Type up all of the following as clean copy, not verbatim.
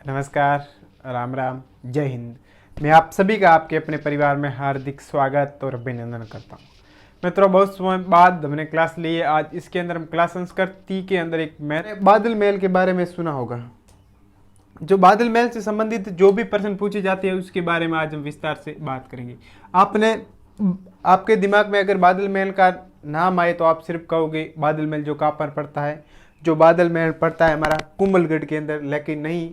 नमस्कार, राम राम, जय हिंद। मैं आप सभी का आपके अपने परिवार में हार्दिक स्वागत और अभिनंदन करता हूँ। मित्रों, बहुत समय बाद हमने क्लास ली है। आज इसके अंदर हम क्लास संस्कार 3 के अंदर एक मैंने बादल महल के बारे में सुना होगा। जो बादल महल से संबंधित जो भी प्रश्न पूछे जाते हैं उसके बारे में आज हम विस्तार से बात करेंगे। आपके दिमाग में अगर बादल महल का नाम आए तो आप सिर्फ कहोगे बादल महल जो कहाँ पर पड़ता है। जो बादल महल पड़ता है हमारा कुंभलगढ़ के अंदर, लेकिन नहीं,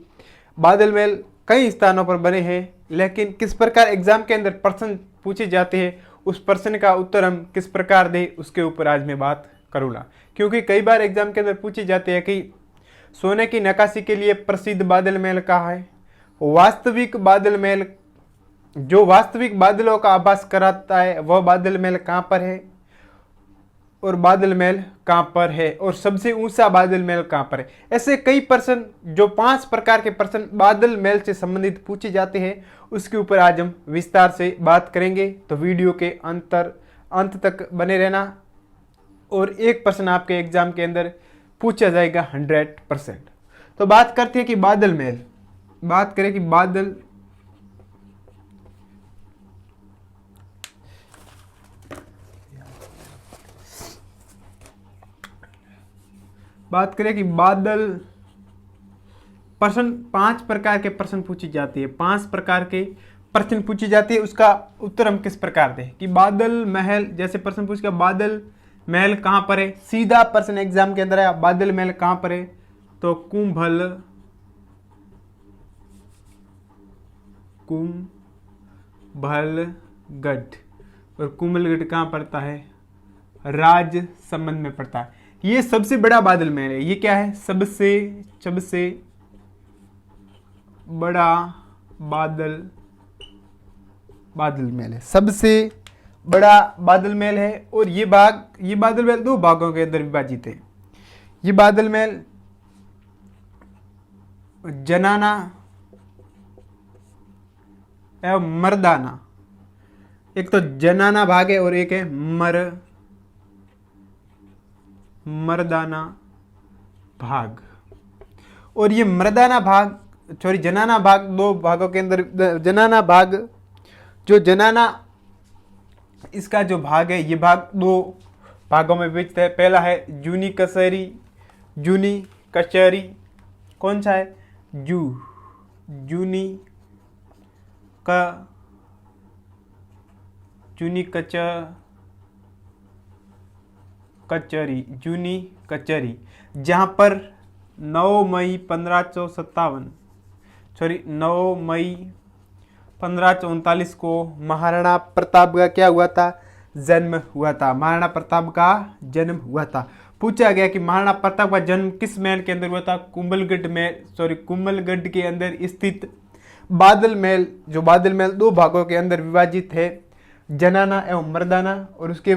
बादल महल कई स्थानों पर बने हैं। लेकिन किस प्रकार एग्जाम के अंदर प्रश्न पूछे जाते हैं, उस प्रश्न का उत्तर हम किस प्रकार दें, उसके ऊपर आज मैं बात करूँगा। क्योंकि कई बार एग्जाम के अंदर पूछे जाते हैं कि सोने की नक्काशी के लिए प्रसिद्ध बादल महल कहाँ है। वास्तविक बादल महल, जो वास्तविक बादलों का आभास कराता है, वह बादल महल कहाँ पर है और बादल महल कहाँ पर है, और सबसे ऊंचा बादल महल कहाँ पर है। ऐसे कई प्रश्न, जो 5 प्रकार के प्रश्न बादल महल से संबंधित पूछे जाते हैं, उसके ऊपर आज हम विस्तार से बात करेंगे। तो वीडियो के अंत तक बने रहना। और एक प्रश्न आपके एग्जाम के अंदर पूछा जाएगा 100%। तो बात करते हैं कि बादल महल, बात करें कि बादल प्रश्न 5 प्रकार के प्रश्न पूछी जाती है। 5 प्रकार के प्रश्न पूछी जाती है, उसका उत्तर हम किस प्रकार दें। कि बादल महल, जैसे प्रश्न पूछेगा बादल महल कहाँ पर है, सीधा प्रश्न एग्जाम के अंदर है, बादल महल कहाँ पर है, तो कुंभलगढ़। और कुंभलगढ़ कहाँ पड़ता है, राजसमंद में पड़ता है। ये सबसे बड़ा बादल महल है। ये क्या है, सबसे बड़ा बादल महल है, सबसे बड़ा बादल महल है। और ये बादल महल 2 भागों के अंदर विभाजित है। ये बादल महल जनाना एवं मर्दाना, एक तो जनाना भाग है और एक है मर्दाना भाग। और ये जनाना भाग 2 भागों के अंदर, जनाना भाग, जो जनाना इसका जो भाग है, ये भाग 2 भागों में विभक्त है। पहला है जूनी कचहरी, कौन सा है, जूनी कचहरी, जहां पर 9 मई 1539 को महाराणा प्रताप का क्या हुआ था, जन्म हुआ था। महाराणा प्रताप का जन्म हुआ था। पूछा गया कि महाराणा प्रताप का जन्म किस महल के अंदर हुआ था, कुंभलगढ़ के अंदर स्थित बादल महल। जो बादल महल 2 भागों के अंदर विभाजित है, जनाना एवं मर्दाना। और उसके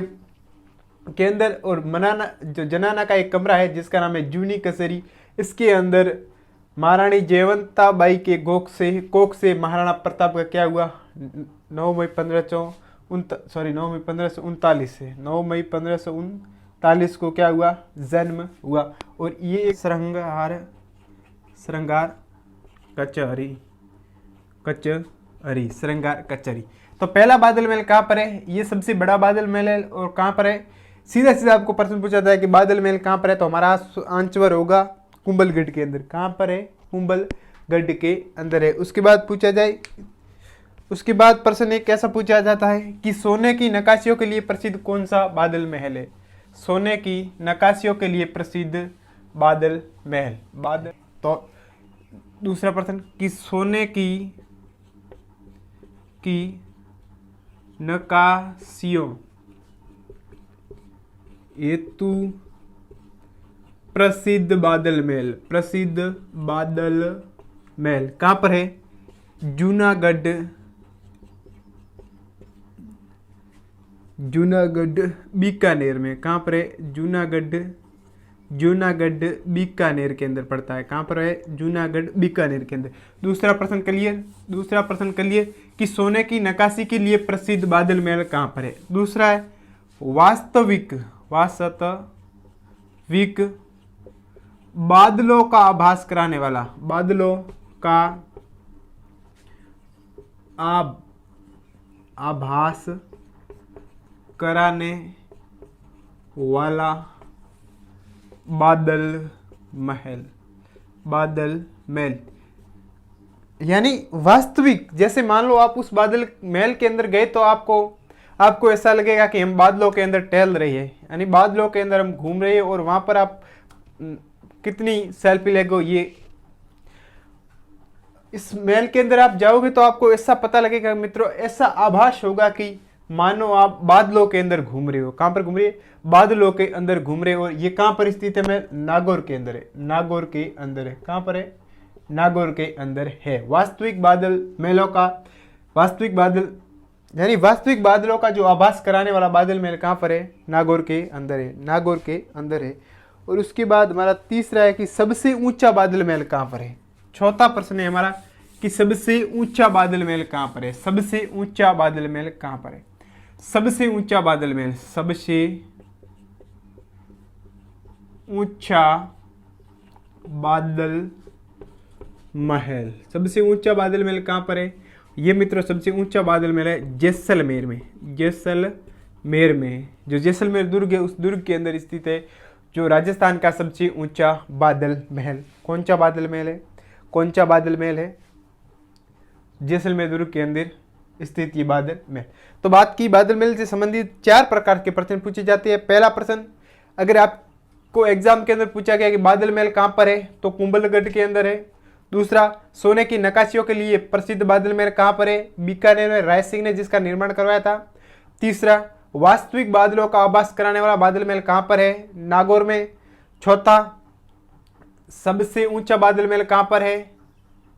के अंदर और मनाना, जो जनाना का एक कमरा है जिसका नाम है जूनी कचहरी, इसके अंदर महारानी जयवंताबाई के कोख से महाराणा प्रताप का क्या हुआ, 9 मई 1539 को क्या हुआ, जन्म हुआ। और ये एक श्रृंगार कचहरी। तो पहला बादल महल कहाँ पर है, ये सबसे बड़ा बादल महल है। और कहाँ पर है, सीधा आपको प्रश्न पूछा जाए कि बादल महल कहाँ पर है, तो हमारा आंसर होगा कुंभलगढ़ के अंदर। कहाँ पर है, कुंभलगढ़ के अंदर है। उसके बाद प्रश्न एक कैसा पूछा जाता है कि सोने की नक्काशियों के लिए प्रसिद्ध कौन सा बादल महल है। सोने की नक्काशियों के लिए प्रसिद्ध बादल महल। तो दूसरा प्रश्न कि सोने की नक्काशियों हेतु प्रसिद्ध बादल महल कहाँ पर है, जूनागढ़ बीकानेर में। कहाँ पर है, जूनागढ़ बीकानेर के अंदर पड़ता है। कहाँ पर है, जूनागढ़ बीकानेर के अंदर। दूसरा प्रश्न क्लियर कि सोने की नक्काशी के लिए प्रसिद्ध बादल महल कहाँ पर है। दूसरा है वास्तविक बादलों का आभास कराने वाला का आभास कराने वाला बादल महल। यानी वास्तविक, जैसे मान लो आप उस बादल महल के अंदर गए तो आपको ऐसा लगेगा कि हम बादलों के अंदर टहल रहे हैं, यानी बादलों के अंदर हम घूम रहे हैं और वहां पर आप कितनी सेल्फी लेगो, ये इस महल के अंदर आप जाओगे तो आपको ऐसा पता लगेगा मित्रों, ऐसा आभास होगा कि मानो आप बादलों के अंदर घूम रहे हो। कहां पर घूम रहे हैं? बादलों के अंदर घूम रहे हो। और ये कहां पर स्थित है? मैं नागौर के अंदर है, नागौर के अंदर है। कहां पर है? नागौर के अंदर है। वास्तविक बादल महलों का वास्तविक बादल यानी वास्तविक बादलों का जो आभास कराने वाला बादल महल कहां पर है? नागौर के अंदर है, नागौर के अंदर है। और उसके बाद हमारा तीसरा है कि सबसे ऊंचा बादल महल कहां पर है। चौथा प्रश्न है हमारा कि सबसे ऊंचा बादल महल कहां पर है। सबसे ऊंचा बादल महल कहां पर है? सबसे ऊंचा बादल महल, सबसे ऊंचा बादल महल, सबसे ऊंचा बादल महल कहां पर है? ये मित्रों सबसे ऊंचा बादल महल है जैसलमेर में। जैसलमेर में, जो जैसलमेर दुर्ग है उस दुर्ग के अंदर स्थित है जो राजस्थान का सबसे ऊंचा बादल महल। कौन सा बादल महल है? कौन सा बादल महल है? जैसलमेर दुर्ग के अंदर स्थित ये बादल महल। तो बात की बादल महल से संबंधित 4 प्रकार के प्रश्न पूछे जाते हैं। पहला प्रश्न, अगर आपको एग्जाम के अंदर पूछा गया कि बादल महल कहां पर है, तो कुंभलगढ़ के अंदर है। दूसरा, सोने की नक्काशियों के लिए प्रसिद्ध बादल महल कहां पर है? बीकानेर में राय सिंह ने जिसका निर्माण करवाया था। तीसरा, वास्तविक बादलों का आभास कराने वाला बादल महल कहां पर है? नागौर में। चौथा, सबसे ऊंचा बादल महल कहां पर है?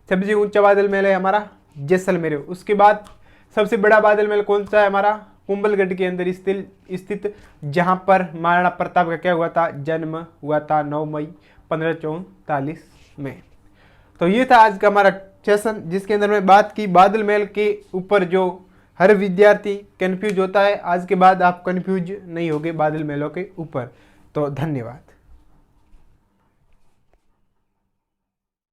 सबसे ऊंचा बादल महल है हमारा जैसलमेर। उसके बाद सबसे बड़ा बादल महल कौन सा है हमारा? कुंभलगढ़ के अंदर स्थित, जहां पर महाराणा प्रताप का क्या हुआ था? जन्म हुआ था 9 मई 1544 में। तो ये था आज का हमारा सेशन, जिसके अंदर मैं बात की बादल महल के ऊपर। जो हर विद्यार्थी कंफ्यूज होता है, आज के बाद आप कंफ्यूज नहीं होगे बादल महलों के ऊपर। तो धन्यवाद।